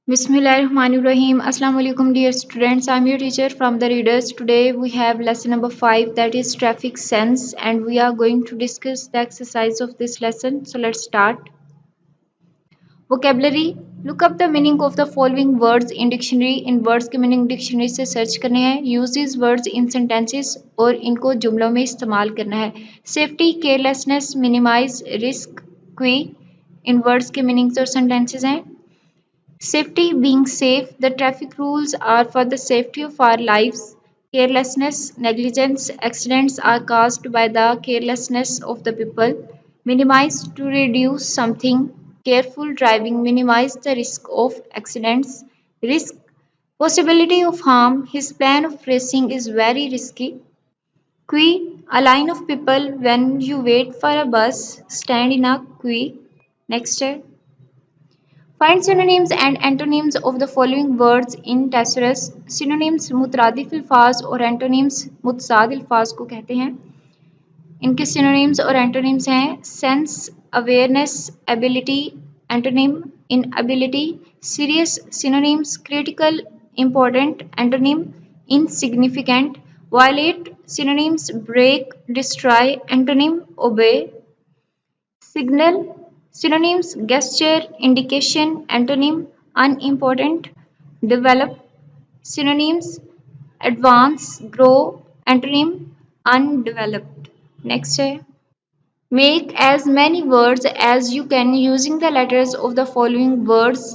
Bismillahirrahmanirrahim. Assalamu alaikum dear students. I'm your teacher from the readers. Today we have lesson number 5, that is traffic sense, and we are going to discuss the exercise of this lesson. So let's start. Vocabulary. Look up the meaning of the following words in dictionary. In words के meaning dictionary से search करने हैं. Use these words in sentences और इनको जुमलों में इस्तेमाल करना है. Safety, carelessness, minimize, risk, qui. इन words के meanings और sentences हैं. Safety, being safe. The traffic rules are for the safety of our lives. Carelessness, negligence. Accidents are caused by the carelessness of the people. Minimize, to reduce something. Careful driving, minimize the risk of accidents. Risk, possibility of harm. His plan of racing is very risky. Queue, a line of people when you wait for a bus. Stand in a queue. Next. Find synonyms and antonyms of the following words in thesaurus. Synonyms मुतरादिफ अल्फाज और antonyms मुतसाद अल्फाज को कहते हैं. इनके synonyms और antonyms हैं sense, awareness, ability, antonym inability, serious, synonyms critical, important, antonym insignificant, violate, synonyms break, destroy, antonym obey, signal, synonyms gesture, indication, antonym unimportant, develop, synonyms advance, grow, antonym undeveloped. Next है make as many words as you can using the letters of the following words.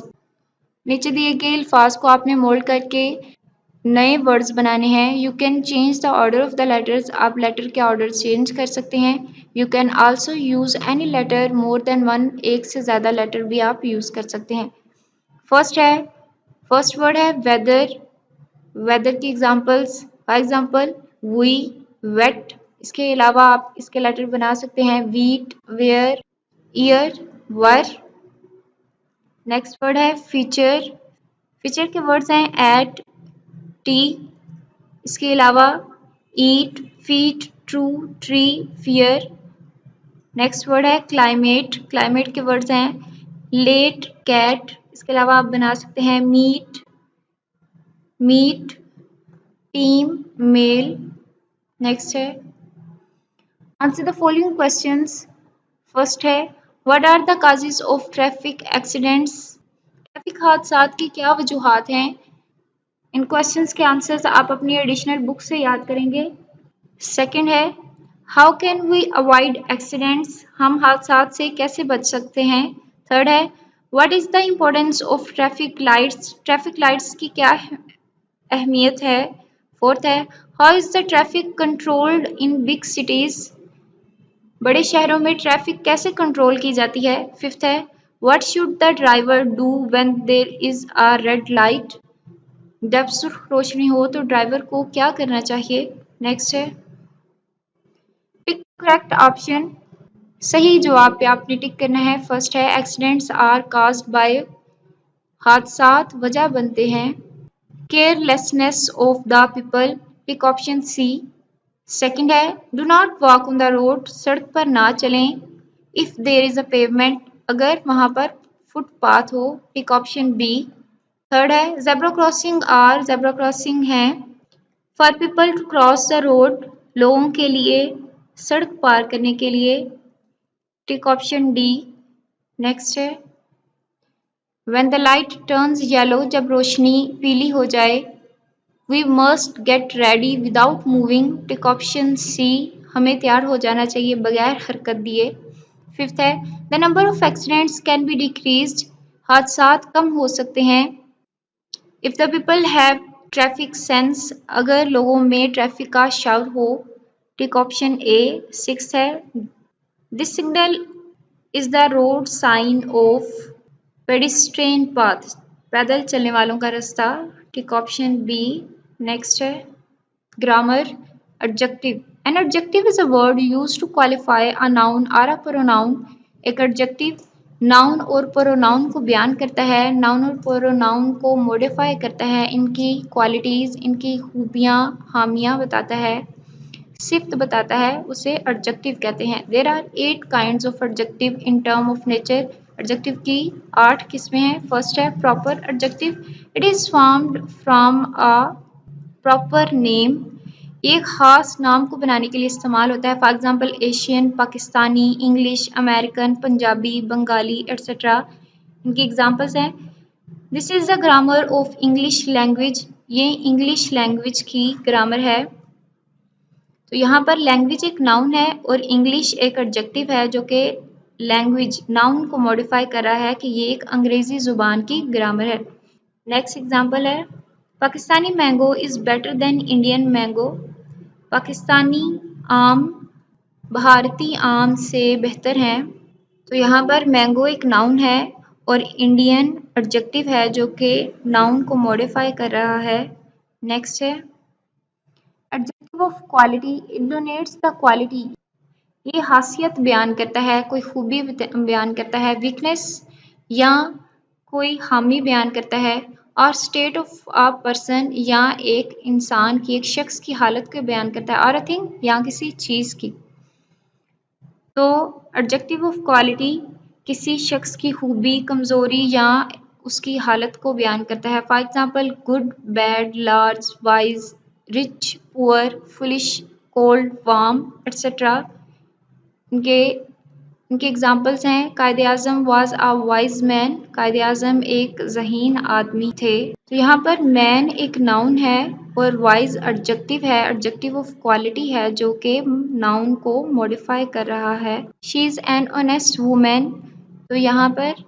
नीचे दिए गए अल्फाज को आपने mould करके नए words बनाने हैं. You can change the order of the letters. आप लेटर के ऑर्डर चेंज कर सकते हैं. You can also use any letter more than one. एक से ज़्यादा लेटर भी आप यूज़ कर सकते हैं. फर्स्ट वर्ड है वेदर. वेदर की examples, for example we, wet. इसके अलावा आप इसके लेटर बना सकते हैं wheat, wear, ear, were. Next word है फीचर. फीचर के वर्ड्स हैं एट, टी. इसके अलावा eat, feet, true, tree, fear. Next word है क्लाइमेट. क्लाइमेट के वर्ड्स हैं लेट, कैट. इसके अलावा आप बना सकते हैं meat, meat, team, mail. Next है answer the following questions. First है what are the causes of traffic accidents. Traffic हादसात की क्या वजूहात हैं. इन क्वेश्चंस के आंसर्स आप अपनी एडिशनल बुक से याद करेंगे. सेकंड है how can we avoid accidents. हम हादसात से कैसे बच सकते हैं. थर्ड है what is the importance of traffic lights. Traffic lights की क्या अहमियत है. फोर्थ है how is the traffic controlled in big cities. बड़े शहरों में ट्रैफिक कैसे कंट्रोल की जाती है. फिफ्थ है what should the driver do when there is a red light. जब सुर्ख रोशनी हो तो ड्राइवर को क्या करना चाहिए. नेक्स्ट है पिक करेक्ट ऑप्शन. सही जवाब पे आपने टिक करना है. फर्स्ट है एक्सीडेंट्स आर काज्ड बाय. हादसात वजह बनते हैं carelessness of the people. Pick option C. Second है do not walk on the road. सड़क पर ना चलें if there is a pavement. अगर वहां पर फुटपाथ हो. Pick option B. थर्ड है zebra crossing are. Zebra crossing है for people to cross the road. लोगों के लिए सड़क पार करने के लिए. Tick option D. नेक्स्ट है when the light turns yellow. जब रोशनी पीली हो जाए. We must get ready without moving. Tick option C. हमें तैयार हो जाना चाहिए बगैर हरकत दिए. फिफ्थ है the number of accidents can be decreased. हादसात कम हो सकते हैं if the people have traffic sense. अगर लोगों में ट्रैफिक का शऊर हो. Tick option A. सिक्स है this signal is the road sign of pedestrian path. पैदल चलने वालों का रास्ता. Tick option B. नेक्स्ट है grammar. Adjective. An adjective is a word used to qualify a noun और अ प्रोनाउन. एक adjective noun और प्रोनाउन को बयान करता है. नाउन और प्रोनाउन को मॉडिफाई करता है. इनकी क्वालिटीज, इनकी खूबियाँ, खामियाँ बताता है, सिफ्त बताता है, उसे एडजेक्टिव कहते हैं. There are 8 kinds of adjective in term of nature. Adjective की 8 किस्में हैं। फर्स्ट है proper adjective, it is formed from a proper name, ये एक खास नाम को बनाने के लिए इस्तेमाल होता है। For example Asian, Pakistani, English, American, Punjabi, Bengali etcetera. इनकी एग्जाम्पल्स हैं, this is the grammar of English language, ये इंग्लिश लैंग्वेज की ग्रामर है। तो यहाँ पर लैंग्वेज एक नाउन है और इंग्लिश एक एडजेक्टिव है जो कि लैंग्वेज नाउन को मॉडिफाई कर रहा है कि ये एक अंग्रेजी जुबान की ग्रामर है। नेक्स्ट एग्जाम्पल है, Pakistani mango is better than Indian mango, Pakistani आम भारतीय आम से बेहतर हैं। तो यहाँ पर मैंगो एक नाउन है और इंडियन एडजेक्टिव है जो कि नाउन को मॉडिफाई कर रहा है। नेक्स्ट है adjective of quality, it denotes the quality, ये खासियत बयान करता है, कोई खूबी बयान करता है, वीकनेस या कोई खामी बयान करता है, और स्टेट ऑफ अ पर्सन या एक इंसान की, एक शख्स की हालत को बयान करता है, और अ थिंग या किसी चीज़ की। तो एडजेक्टिव ऑफ क्वालिटी किसी शख्स की खूबी, कमज़ोरी या उसकी हालत को बयान करता है। For example good, bad, large, wise, rich, poor, foolish, cold, warm etcetera. इनके इनके एग्जाम्पल्स हैं, कायदे आज़म वॉज अ वाइज मैन, कायदे आज़म एक ज़हीन आदमी थे। तो यहाँ पर मैन एक नाउन है और वाइज एडजेक्टिव है, एडजेक्टिव ऑफ क्वालिटी है जो कि नाउन को मॉडिफाई कर रहा है। She is an honest women, तो यहाँ पर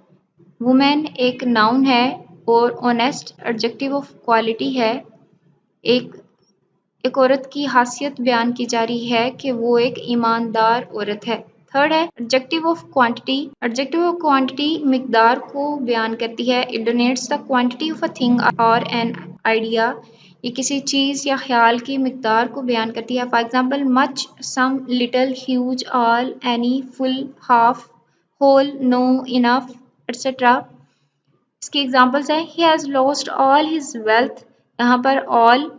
वुमेन एक नाउन है और ऑनेस्ट एडजेक्टिव ऑफ क्वालिटी है, एक औरत की खासियत बयान की जा रही है कि वो एक ईमानदार औरत है। थर्ड है adjective of quantity, adjective of quantity मिकदार को बयान करती है, it denotes the quantity of a thing or an idea, ये किसी चीज़ या ख्याल की मिकदार को बयान करती है। For example much, some, little, huge, all, any, full, half, whole, no, enough etcetera. इसकी एग्जाम्पल्स हैं, he has lost all his wealth, यहाँ पर ऑल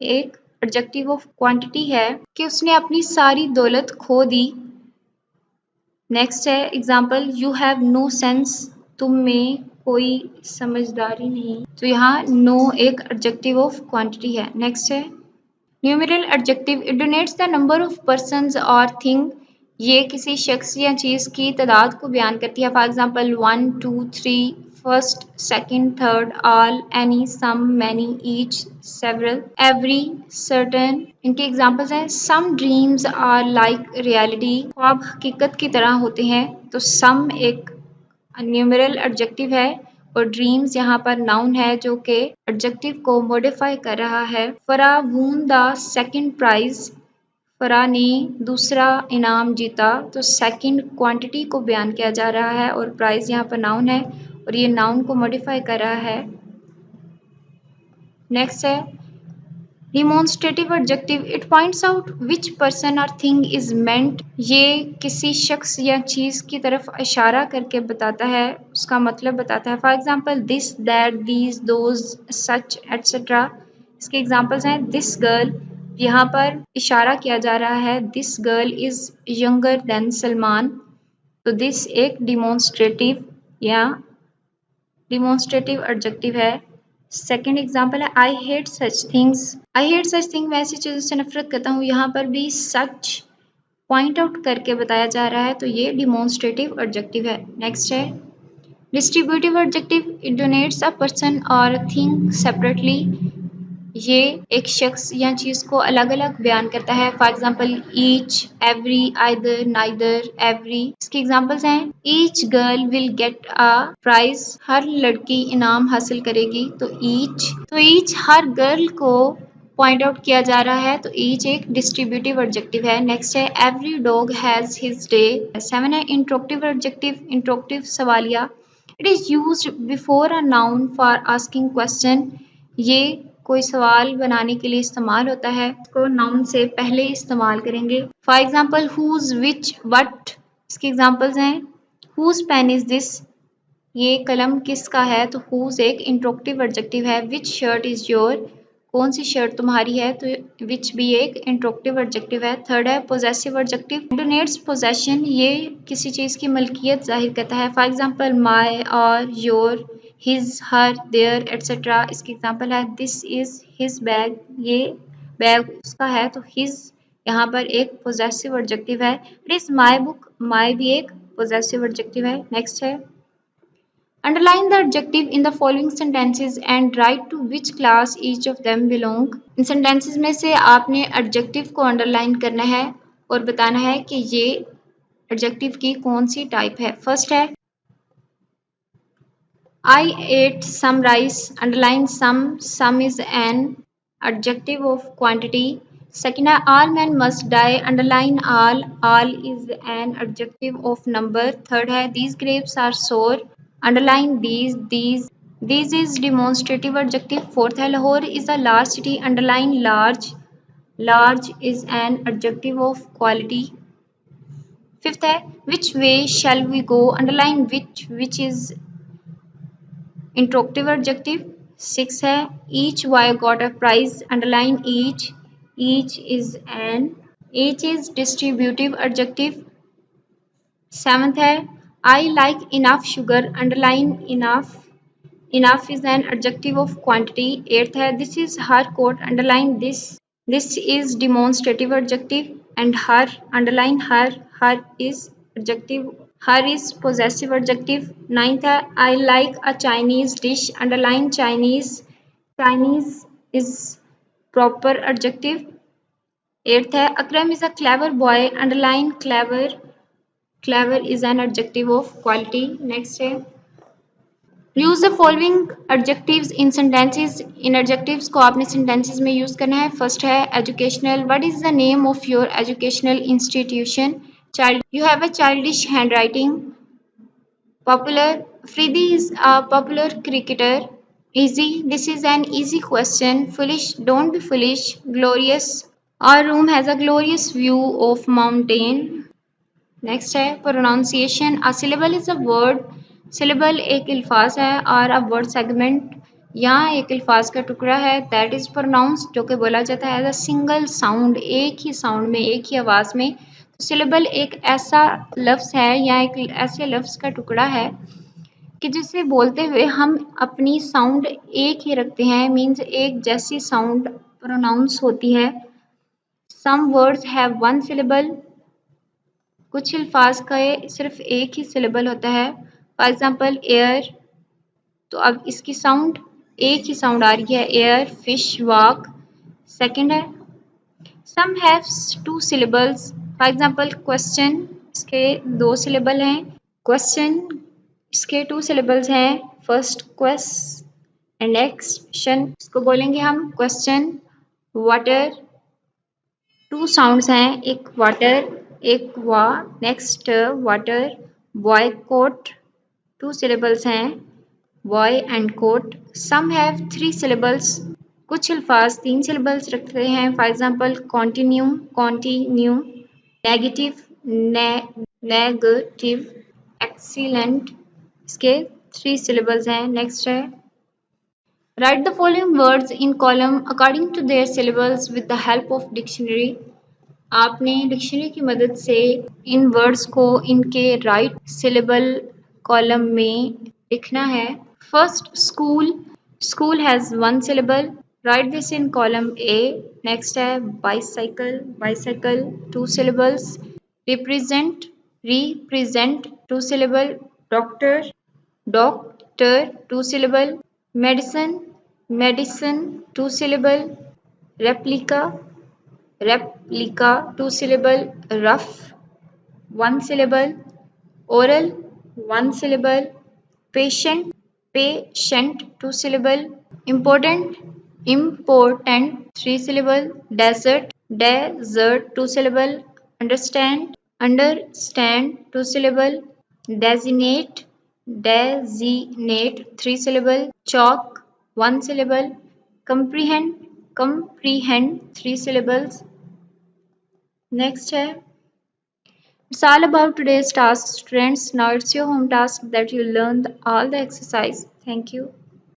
एक एडजेक्टिव ऑफ क्वांटिटी है कि उसने अपनी सारी दौलत खो दी। नेक्स्ट है example, you have no sense, तुम में कोई समझदारी नहीं, तो यहाँ नो एक एडजेक्टिव ऑफ क्वांटिटी है। नेक्स्ट है numeral adjective, it denotes the number of persons और थिंग, ये किसी शख्स या चीज़ की तादाद को बयान करती है। For example 1, 2, 3, first, second, third, all, any, some, many, each, several, every, certain. इनके एग्जाम्पल्स हैं, some dreams are like reality, ख्वाब हकीकत की तरह होते हैं, तो सम एक न्यूमेरल एडजेक्टिव है और ड्रीम्स यहाँ पर नाउन है जो कि एडजेक्टिव को मॉडिफाई कर रहा है। फरा वून द सेकंड प्राइज, फरा ने दूसरा इनाम जीता, तो सेकंड क्वांटिटी को बयान किया जा रहा है और प्राइज यहाँ पर नाउन है और ये नाउन को मॉडिफाई कर रहा है। नेक्स्ट है demonstrative adjective, it points out which person और थिंग इज मेंट, ये किसी शख्स या चीज़ की तरफ इशारा करके बताता है, उसका मतलब बताता है। For example this, that, these, those, such etcetera. इसके एग्जाम्पल्स हैं, दिस गर्ल, यहाँ पर इशारा किया जा रहा है, this girl is younger than Salman, तो दिस एक डिमॉन्स्ट्रेटिव या डिमॉन्स्ट्रेटिव एडजेक्टिव है। सेकेंड एग्जाम्पल है I hate such things, I hate such thing, मैं ऐसी चीज़ों से नफरत करता हूँ, यहाँ पर भी सच पॉइंट आउट करके बताया जा रहा है, तो ये डिमॉन्स्ट्रेटिव एडजेक्टिव है। नेक्स्ट है distributive adjective, it denotes a person और थिंग सेपरेटली, ये एक शख्स या चीज़ को अलग अलग बयान करता है। For example each, every, either, neither, every. इसके एग्जाम्पल्स हैं, each girl will get a prize, हर लड़की इनाम हासिल करेगी, तो ईच हर गर्ल को पॉइंट आउट किया जा रहा है, तो ईच एक डिस्ट्रीब्यूटिव एडजेक्टिव है। नेक्स्ट है every dog has his day. 7 है इंट्रोक्टिव एडजेक्टिव, इंट्रोक्टिव सवालिया, it is used before a noun for asking question, ये कोई सवाल बनाने के लिए इस्तेमाल होता है, इसको नाउन से पहले इस्तेमाल करेंगे। For example whose, which, what. इसके एग्जाम्पल्स हैं, हुज पेन इज दिस, ये कलम किसका है, तो हुज एक इंट्रोक्टिव एडजेक्टिव है। विच शर्ट इज योर, कौन सी शर्ट तुम्हारी है, तो विच भी एक इंट्रोक्टिव एडजेक्टिव है। थर्ड है पोजेसिव एडजेक्टिव, इंटोनेट्स पोजेशन, ये किसी चीज की मलकियत जाहिर करता है। फॉर एग्जांपल माय और your, his, her, their etcetera. इसकी एग्जांपल है दिस इज हिज बैग, ये बैग उसका है, तो हिज यहाँ पर एक पोजेसिव एडजेक्टिव है। It is my book, my भी एक पोजेसिव एडजेक्टिव है। नेक्स्ट है underline the adjective in the following sentences and write to which class each of them belong. In sentences में से आपने adjective को underline करना है और बताना है कि ये adjective की कौन सी type है। First है I ate some rice. Underline some. Some is an adjective of quantity. Second है all men must die. Underline all. All is an adjective of number. Third है these grapes are sour. Underline these. These is demonstrative adjective. Fourth है Lahore is a large city. Underline large. Large is an adjective of quality. Fifth है which way shall we go. Underline which is interrogative adjective. Six है each boy got a prize. Underline each is an each is distributive adjective. Seventh है I like enough sugar. Underline enough. Enough is an adjective of quantity. Eighth है this is her coat. Underline this. This is demonstrative adjective. And her. Underline her. Her is adjective. Her is possessive adjective. Ninth है I like a Chinese dish. Underline Chinese. Chinese is proper adjective. Eighth है Akram is a clever boy. Underline clever. Clever is an adjective of quality. Next है use the following adjectives in sentences. इन adjectives को आपने sentences में use करना है। First है educational, what is the name of your educational institution. Child, you have a childish handwriting. Popular, Afridi is a popular cricketer. Easy, this is an easy question. Foolish, don't be foolish. Glorious, our room has a glorious view of mountain. Next है pronunciation. A syllable is a word. Syllable एक अल्फाज है और a word segment यहाँ एक अल्फाज का टुकड़ा है। दैट इज प्रोनाउंस, जो कि बोला जाता है एज अ सिंगल साउंड, एक ही साउंड में, एक ही आवाज में। तो सिलेबल एक ऐसा लफ्ज है या एक ऐसे लफ्ज का टुकड़ा है कि जिसे बोलते हुए हम अपनी साउंड एक ही रखते हैं, मीन्स एक जैसी साउंड प्रोनाउंस होती है। Some words have one syllable, कुछ अल्फाज का सिर्फ एक ही सिलेबल होता है। फॉर एग्जाम्पल एयर, तो अब इसकी साउंड एक ही साउंड आ रही है, एयर। Fish, walk. सेकंड है some have two syllables. For example question, इसके दो सिलेबल हैं। क्वेश्चन, इसके टू सिलेबल्स हैं। फर्स्ट क्वेश्चन एंड नेक्स्ट, इसको बोलेंगे हम क्वेश्चन। वाटर, टू साउंड्स हैं, एक वाटर एक वा। Next water. बॉय कोट, टू सिलेबल्स हैं, boy and coat. Some have three syllables, कुछ अल्फाज तीन सिलेबल्स रखते हैं। For example continue, continue. Negative, negative. Excellent, इसके थ्री सिलेबल्स हैं। नेक्स्ट है Write the following words in column according to their syllables with the help of dictionary. आपने dictionary की मदद से इन वर्ड्स को इनके राइट सिलेबल कॉलम में लिखना है। First school, school has one syllable, write this in column A. Next है bicycle, bicycle two syllables. Represent, represent two syllable. Doctor, doctor two syllable. Medicine, medicine two syllable. Replica, replica two syllable. Rough one syllable. Oral one syllable. Patient, patient two syllable. Important, important three syllable. Desert, desert two syllable. Understand, understand two syllable. Designate, designate three syllable. Chalk one syllable. Comprehend, comprehend three syllables. Next है it's all about today's task, students. Now it's your home task that you learn all the exercise. Thank you.